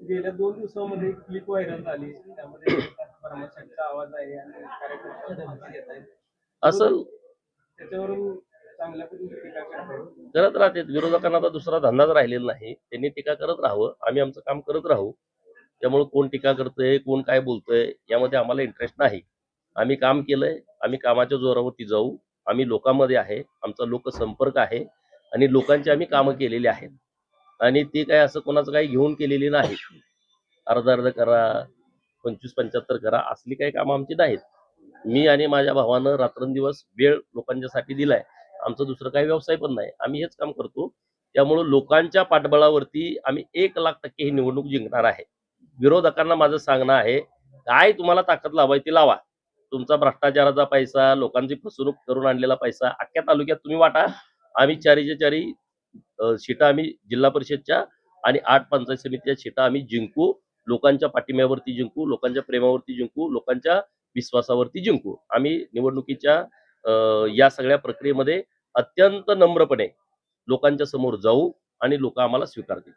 गेल्या 2 दिवसामध्ये एक क्लिप व्हायरल झाली. त्यामध्ये परमाशांचा आवाज आहे आणि कार्यकर्ते धमकी देत आहेत. असं त्याच्यावरून चांगल्या पद्धतीने टीका करतायत. करत राहते. विरोधकांना आता दुसरा धंदाच राहिलेला नाही. त्यांनी टीका करत राहावं, आम्ही आमचं काम करत राहू. त्यामुळे कोण टीका करतंय, कोण काय बोलतंय यामध्ये आम्हाला इंटरेस्ट नाही. आम्ही काम केलंय, आम्ही कामाच्या जोरावरती जाऊ. आम्ही लोकांमध्ये आहे, आमचा लोकसंपर्क आहे आणि लोकांची आम्ही कामं केलेली आहेत आणि ती काय असं कोणाचं काही घेऊन केलेली नाही. अर्ध-अर्ध करा, 25-75 करा असली काही कामं आमची नाहीत. मी आणि माझ्या भावानं रात्रंदिवस वेळ लोकांच्यासाठी दिलाय. आमचं दुसरं काही व्यवसाय पण नाही. आम्ही हेच काम करतो. त्यामुळं लोकांच्या पाठबळावरती आम्ही 1,00,000% ही निवडणूक जिंकणार आहे. विरोधकांना माझं सांगणं आहे, काय तुम्हाला ताकद लावायची ती लावा. तुमचा भ्रष्टाचाराचा पैसा, लोकांची फसवणूक करून आणलेला पैसा अख्ख्या तालुक्यात तुम्ही वाटा. आम्ही चारीच्या चारी सीटा आम्ही जिल्हा परिषदच्या आणि 8 पंचायत समितीच्या सीटा आम्ही जिंकू. लोकांच्या पाठिंब्यावरती जिंकू, लोकांच्या प्रेमावरती जिंकू, लोकांच्या विश्वासावरती जिंकू. आम्ही निवडणुकीच्या या सगळ्या प्रक्रियेमध्ये अत्यंत नम्रपणे लोकांच्या समोर जाऊ आणि लोक आम्हाला स्वीकारतील.